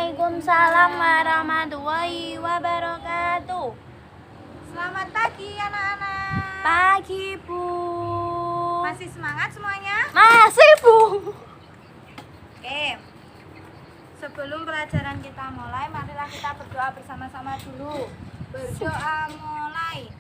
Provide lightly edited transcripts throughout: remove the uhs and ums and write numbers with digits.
Waalaikumsalam warahmatullahi wabarakatuh. Selamat pagi anak-anak. Pagi Bu. Masih semangat semuanya? Masih Bu. Oke. Sebelum pelajaran kita mulai, marilah kita berdoa bersama-sama dulu. Berdoa mulai.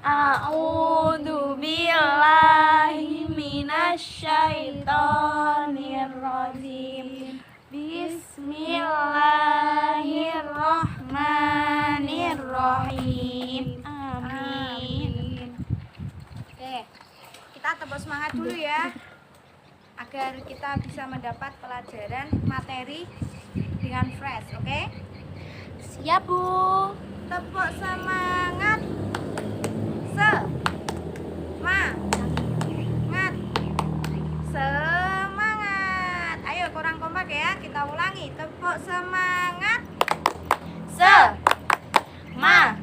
A'udzu billahi minasyaitonir rajim. Bismillahirrahmanirrahim. Amin. Oke. Kita tepuk semangat dulu ya. Agar kita bisa mendapat pelajaran materi dengan fresh, oke? Siap Bu. Tepuk semangat. Semangat. Semangat. Ayo kurang kompak ya. Kita ulangi. Tepuk semangat. Semangat.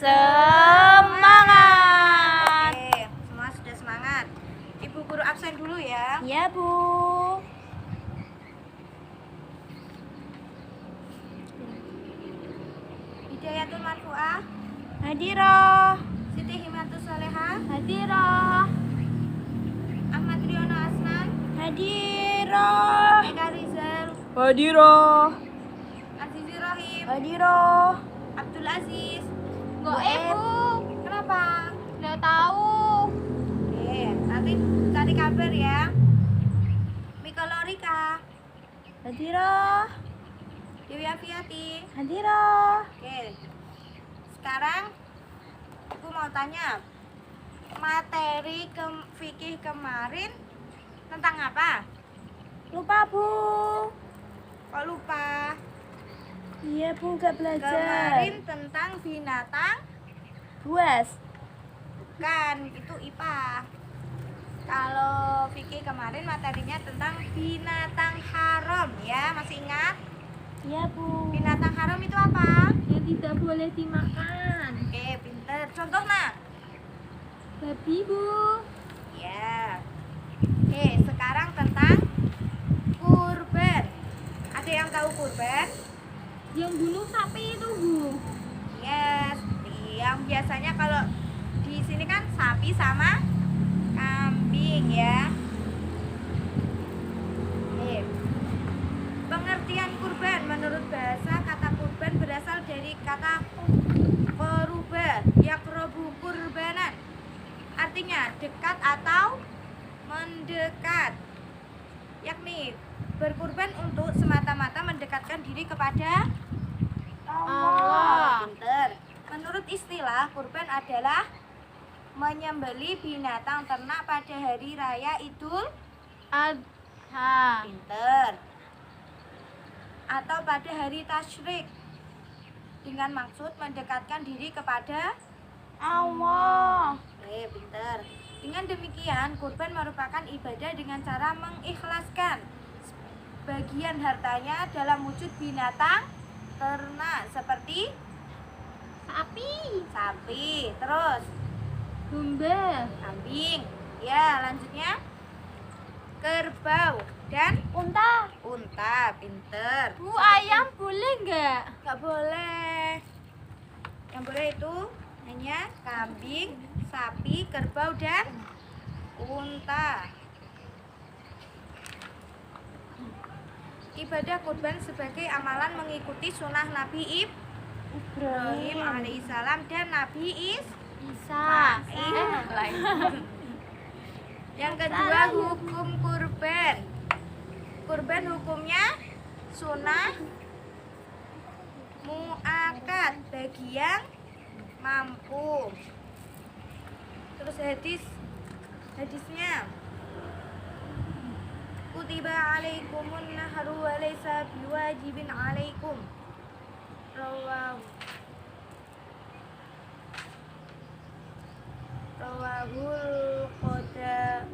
Semangat. Oke, semua sudah semangat. Ibu guru absen dulu ya. Ya Bu. Hidayatul Marfu'ah, Hadiroh. Siti Himatus Salehah, Hadiroh. Ahmad Riono Asnan, Hadiroh. Eka Rizal, Hadiroh. Azizi Rahim, Hadiroh. Abdul Aziz. Goib Bu. Kenapa? Nggak tahu. Oke, nanti cari kabar ya. Mikolorika, Hadiroh. Dewi Afiati. Hadiroh. Oke. Sekarang aku mau tanya, materi fikih kemarin tentang apa? Lupa Bu. Kok lupa? Iya Bu, nggak belajar. Kemarin tentang binatang, Buas. bukan, itu IPA. Kalau fikih kemarin materinya tentang binatang haram ya, masih ingat? Iya Bu. Binatang haram itu apa? Yang tidak boleh dimakan. Oke, pinter. Contoh nak? Babi Bu. Ya. Oke, sekarang tentang kurban. Ada yang tahu kurban? Yang bunuh sapi itu Bu. Yes. Yang biasanya kalau di sini kan sapi sama kambing ya. Oke. Pengertian kurban menurut bahasa kata kurban berasal dari kata koruba, yakrobu kurbanan. Artinya dekat atau mendekat. Yakni berkurban untuk semata-mata mendekatkan diri kepada Allah. Pinter. Menurut istilah, kurban adalah menyembelih binatang ternak pada hari raya Idul Adha. Pinter. Atau pada hari tasyrik dengan maksud mendekatkan diri kepada Allah. pinter. Dengan demikian, kurban merupakan ibadah dengan cara mengikhlaskan bagian hartanya dalam wujud binatang ternak seperti sapi, terus Domba. kambing. Ya, lanjutnya kerbau dan Unta. unta. Pinter. Bu, ayam boleh nggak? Nggak boleh. Yang boleh itu hanya kambing, sapi, kerbau dan unta. Ibadah kurban sebagai amalan mengikuti sunnah Nabi Ibrahim alaihissalam dan Nabi Bisa. Yang kedua, hukum kurban. Kurban hukumnya sunnah mu'akad bagi yang mampu. Terus hadisnya kutiba alaikumun nahru wa laysa biwajibin alaikum. Rawahul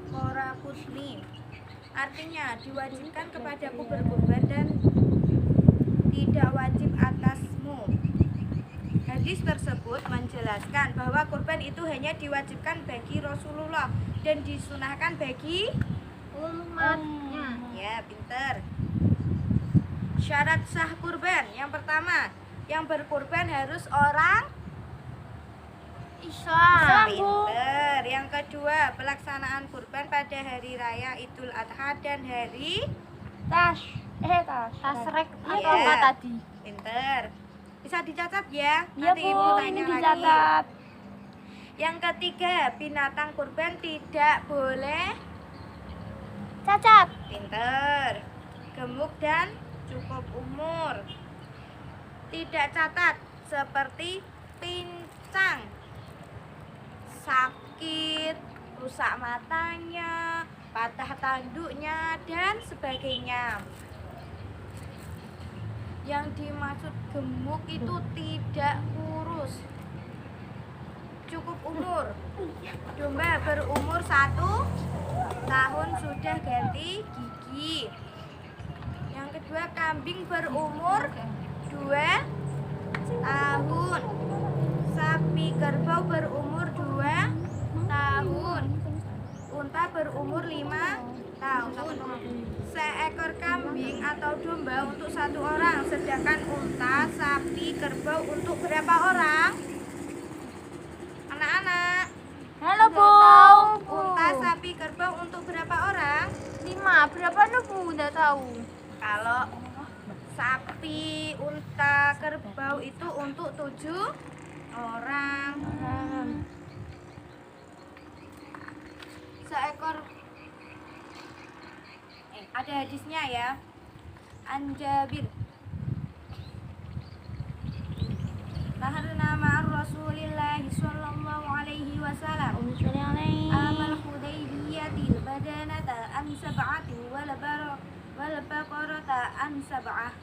Qoraqutni. Artinya diwajibkan kepadaku berkurban dan tidak wajib atasmu. Hadis tersebut menjelaskan bahwa kurban itu hanya diwajibkan bagi Rasulullah dan disunahkan bagi umatnya. Ya, pinter. Syarat sah kurban. Yang pertama, yang berkurban harus orang Islam. pinter. Yang kedua, pelaksanaan kurban pada hari raya Idul Adha dan hari Tasrek atau Iya. apa tadi? pinter. Bisa dicatat ya. Iya Nanti Bu, Ibu ini tanya lagi. dicatat. Yang ketiga, binatang kurban tidak boleh Cacat. pinter, gemuk dan cukup umur. Tidak catat seperti pincang, sakit, rusak matanya, patah tanduknya dan sebagainya. Yang dimaksud gemuk itu tidak kurus, cukup umur. Domba berumur 1 tahun sudah ganti gigi. Yang kedua, kambing berumur 2 tahun. Sapi kerbau berumur 2 tahun. Unta berumur 5 tahun. Seekor kambing atau domba untuk 1 orang, sedangkan unta, sapi, kerbau untuk berapa orang? Anak-anak, Halo Bu. unta, sapi, kerbau untuk berapa orang? 5. Berapa nih Bu? Udah tahu. Kalau sapi, unta, kerbau itu untuk 7 orang. Seekor ada hadisnya ya. Anjabir. Taharna ma'ar Rasulillah sallallahu alaihi wasallam. Amal Hudaybiyatil badanata an sab'atin wal baqarata an sab'ah.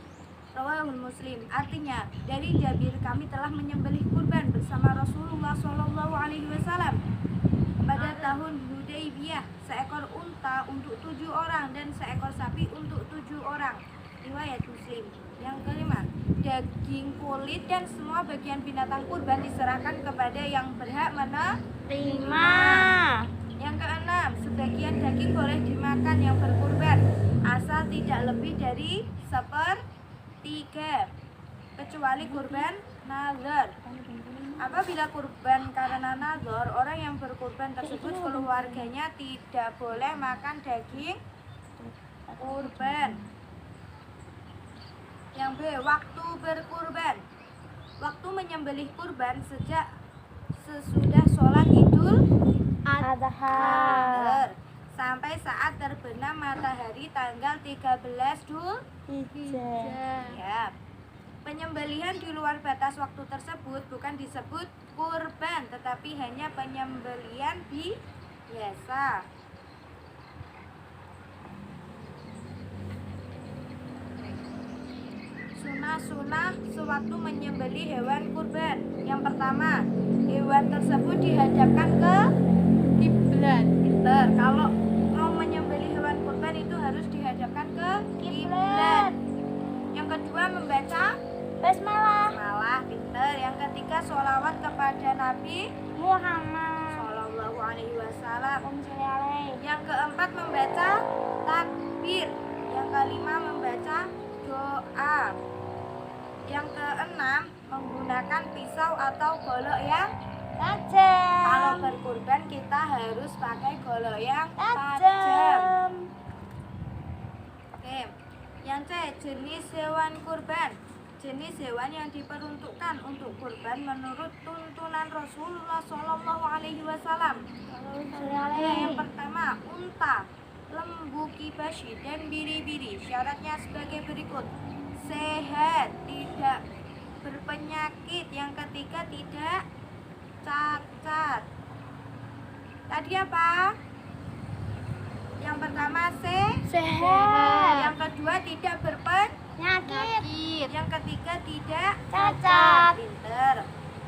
Rawahul Muslim. Artinya, dari Jabir, kami telah menyembelih kurban bersama Rasulullah sallallahu alaihi wasallam pada tahun Hudaybiyah, seekor unta untuk 7 orang dan seekor sapi untuk 7 orang. Riwayat Muslim. Yang kelima, daging, kulit dan semua bagian binatang kurban diserahkan kepada yang berhak menerima. Yang keenam, sebagian daging boleh dimakan yang berkurban asal tidak lebih dari 1/3, kecuali kurban nazar. Apabila kurban karena nazar, orang yang berkurban tersebut keluarganya tidak boleh makan daging kurban. Yang B, waktu berkurban. Waktu menyembelih kurban sejak sesudah sholat Idul Adha sampai saat terbenam matahari tanggal 13 Dzulhijjah. Ya. Penyembelihan di luar batas waktu tersebut bukan disebut kurban, tetapi hanya penyembelihan biasa. Sunah-sunah sewaktu menyembelih hewan kurban. Yang pertama, hewan tersebut dihadapkan ke kiblat. Pinter. Kalau mau menyembelih hewan kurban itu harus dihadapkan ke kiblat. Yang kedua, membaca Basmalah. malah. Pinter. Yang ketiga, sholawat kepada Nabi Muhammad. Shallallahu Alaihi Wasallam. Alaihi. Yang keempat, membaca takbir. Yang kelima, membaca doa. Yang keenam, menggunakan pisau atau golok yang Tajam. kalau berkurban kita harus pakai golok yang tajam. Tajam. Oke. Yang C, jenis hewan kurban. Jenis hewan yang diperuntukkan untuk kurban menurut tuntunan Rasulullah Shallallahu Alaihi Wasallam. Yang pertama, unta, lembu, kibashi, dan biri-biri. Syaratnya sebagai berikut: sehat, tidak berpenyakit. Yang ketiga, tidak cacat. Tadi apa? Yang pertama Sehat. yang kedua tidak berpenyakit, Nyakit. yang ketiga tidak Cacat. pinter.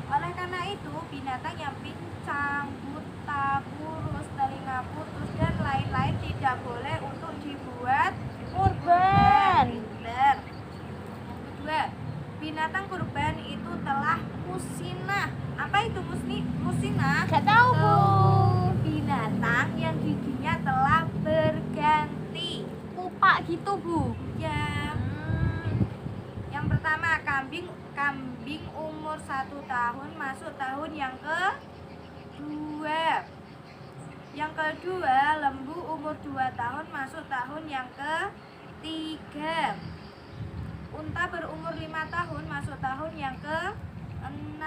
Oleh karena itu, binatang yang pincang, buta, kurus, telinga putus dan lain-lain tidak boleh untuk dibuat Kurban. pinter. Yang kedua, binatang kurban itu telah musnah. Apa itu musnah? Gak tahu Bu. Binatang yang giginya telah berganti. Kupak gitu Bu. Ya, kambing umur 1 tahun masuk tahun yang kedua. Yang kedua, lembu umur 2 tahun masuk tahun yang ketiga. Unta berumur 5 tahun masuk tahun yang ke-6.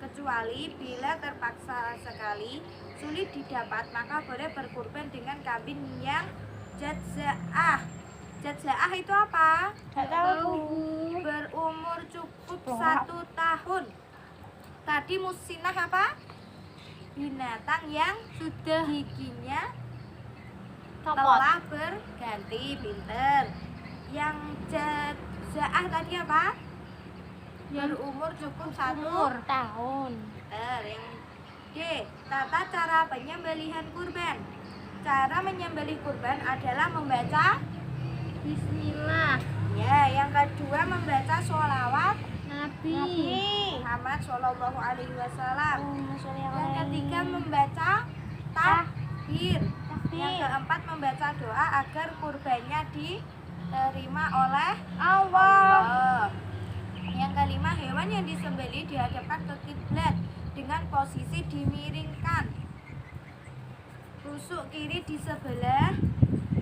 Kecuali bila terpaksa sekali sulit didapat, maka boleh berkurban dengan kambing yang jadza'ah. Jadza'ah itu apa? Nggak tahu. Berumur cukup 1 tahun. Tadi musinah apa? Binatang yang sudah giginya telah berganti. Pinter. Yang jadza'ah tadi apa? Berumur cukup 1 tahun. Pinter. Yang D, tata cara penyembelihan kurban. Cara menyembelih kurban adalah membaca Bismillah. ya. Yang kedua, membaca sholawat Nabi. Muhammad Shallallahu Alaihi Wasallam. Yang Yang ketiga, membaca takbir. Yang keempat, membaca doa agar kurbannya diterima oleh Allah. Yang kelima, hewan yang disembelih dihadapkan ke kiblat dengan posisi dimiringkan. Rusuk kiri di sebelah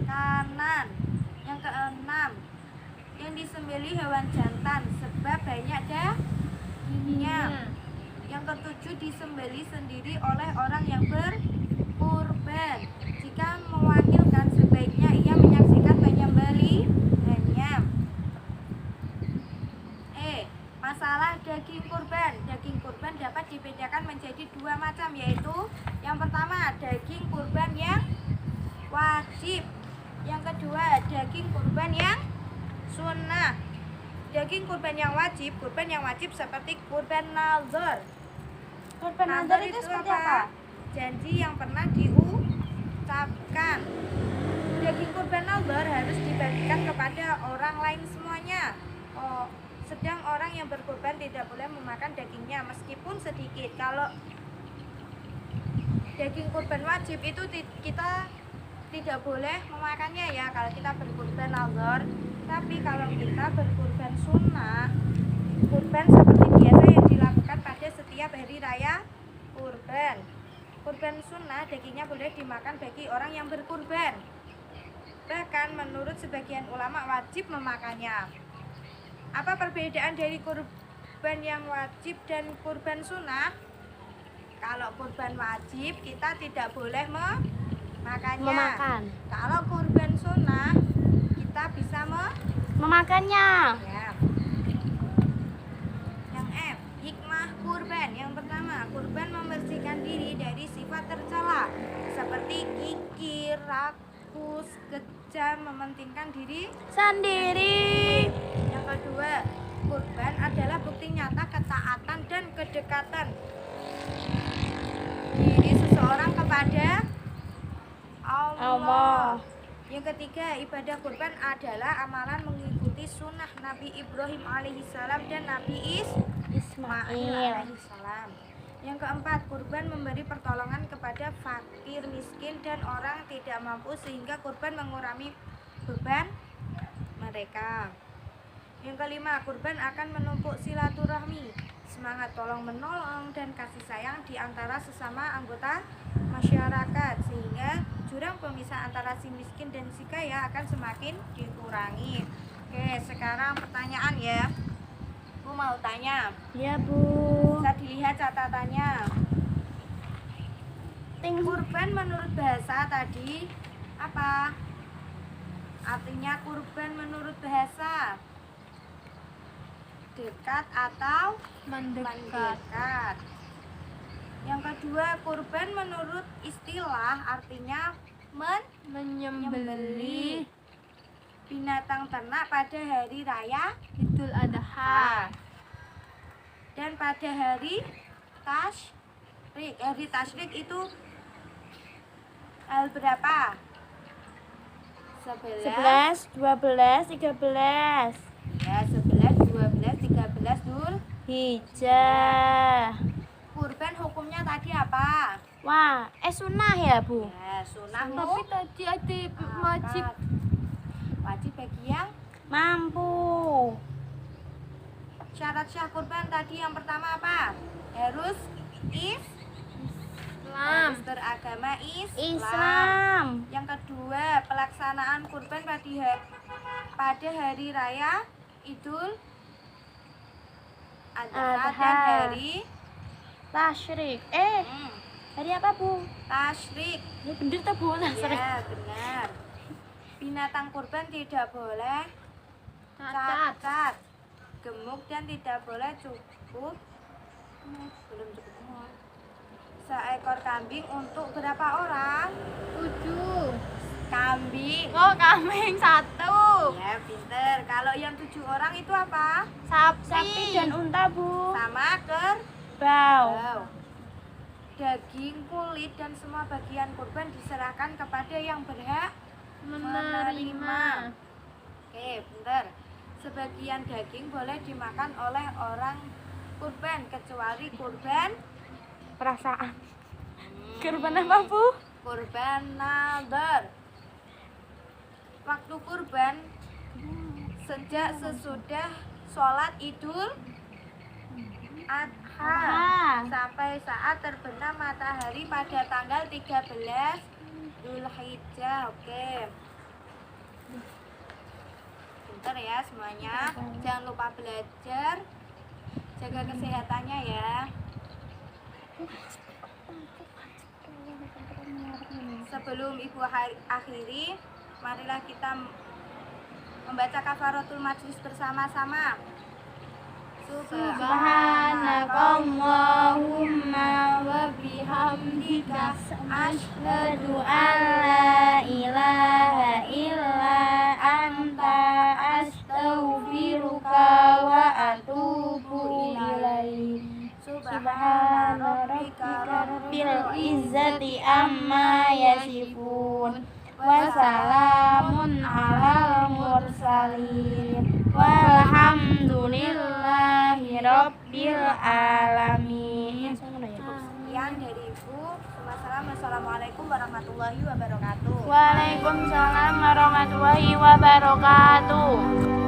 kanan. Yang keenam, yang disembelih hewan jantan sebab banyak dagingnya. Yang ketujuh, disembelih sendiri oleh orang yang berkurban. Jika mewakilkan, sebaiknya ia menyaksikan penyembelihannya. Masalah daging kurban. Daging kurban dapat dibedakan menjadi 2 macam, yaitu yang pertama, daging kurban yang wajib. Yang kedua, daging kurban yang sunnah. Daging kurban yang wajib seperti kurban nazar. Kurban nazar itu seperti apa? Janji yang pernah diucapkan. Daging kurban nazar harus dibagikan kepada orang lain semuanya. Sedang orang yang berkurban tidak boleh memakan dagingnya meskipun sedikit. Kalau daging kurban wajib itu kita tidak boleh memakannya ya kalau kita berkurban nazar. Tapi kalau kita berkurban sunnah, kurban seperti biasa yang dilakukan pada setiap hari raya kurban. Kurban sunnah dagingnya boleh dimakan bagi orang yang berkurban. Bahkan menurut sebagian ulama wajib memakannya. Apa perbedaan dari kurban yang wajib dan kurban sunnah? Kalau kurban wajib kita tidak boleh memakannya. Kalau kurban sunnah kita bisa memakannya. ya. Yang F, hikmah kurban. Yang pertama, kurban membersihkan diri dari sifat tercela seperti kikir, rakus, kejam, mementingkan diri Sendiri. Yang kedua, kurban adalah bukti nyata ketaatan dan kedekatan diri seseorang kepada Allah. Yang ketiga, ibadah kurban adalah amalan mengikuti sunnah Nabi Ibrahim alaihissalam dan Nabi Ismail alaihissalam. Yang keempat, kurban memberi pertolongan kepada fakir, miskin, dan orang tidak mampu sehingga kurban mengurangi beban mereka. Yang kelima, kurban akan menumpuk silaturahmi, semangat tolong menolong dan kasih sayang di antara sesama anggota masyarakat sehingga jurang pemisah antara si miskin dan si kaya akan semakin dikurangi. Oke, sekarang pertanyaan ya. Aku mau tanya. Ya, Bu. Bisa dilihat catatannya. Kurban menurut bahasa tadi apa? Artinya kurban menurut bahasa dekat atau mendekat. Yang kedua, kurban menurut istilah artinya menyembelih binatang ternak pada hari raya Idul Adha. Dan pada hari tasyrik. Hari tasyrik itu berapa? 11, 12, 13. Ya, 11, 12, 13 Hijjah. Kurban hukumnya tadi apa? Wah, sunnah ya, Bu? Ya, sunnah Tapi tadi ada wajib. Wajib bagi yang Mampu. Syarat sah kurban tadi yang pertama apa? Harus Islam. beragama Islam. Islam. Yang kedua, pelaksanaan kurban pada hari raya Idul Adha dan Adha. hari Tasyrik. Hari apa, Bu? Tasyrik. Ya bener tuh, Bu. Tasyrik. Ya, benar. Binatang kurban tidak boleh Cacat. cacat, gemuk dan tidak boleh cukup belum cukup. Seekor kambing untuk berapa orang? 7. Kambing. Oh, kambing 1. Ya, pinter. Kalau yang 7 orang itu apa? Sapi dan unta, Bu. Sama Bau. kerbau. Daging, kulit dan semua bagian kurban diserahkan kepada yang berhak Menerima. Oke, bentar. Sebagian daging boleh dimakan oleh orang kurban kecuali kurban Perasaan. Kurban apa, Bu? kurban nadar. Waktu kurban sejak sesudah sholat Idul Adha sampai saat terbenam matahari pada tanggal 13 Dzulhijjah. Oke. Bentar ya semuanya. Jangan lupa belajar. Jaga kesehatannya ya. Sebelum Ibu akhiri, marilah kita membaca kafaratul majlis bersama-sama. Subhanakallahumma wa bihamdika asyhadu an la ilaha illa anta astaghfiruka wa atubu ilaik. Subhana rabbika rabbil izzati amma yasifun wa salamun alal mursalin walhamdulillahi rabbil alamin. Sekian dari Ibu. Wassalamualaikum warahmatullahi wabarakatuh. Waalaikumsalam warahmatullahi wabarakatuh.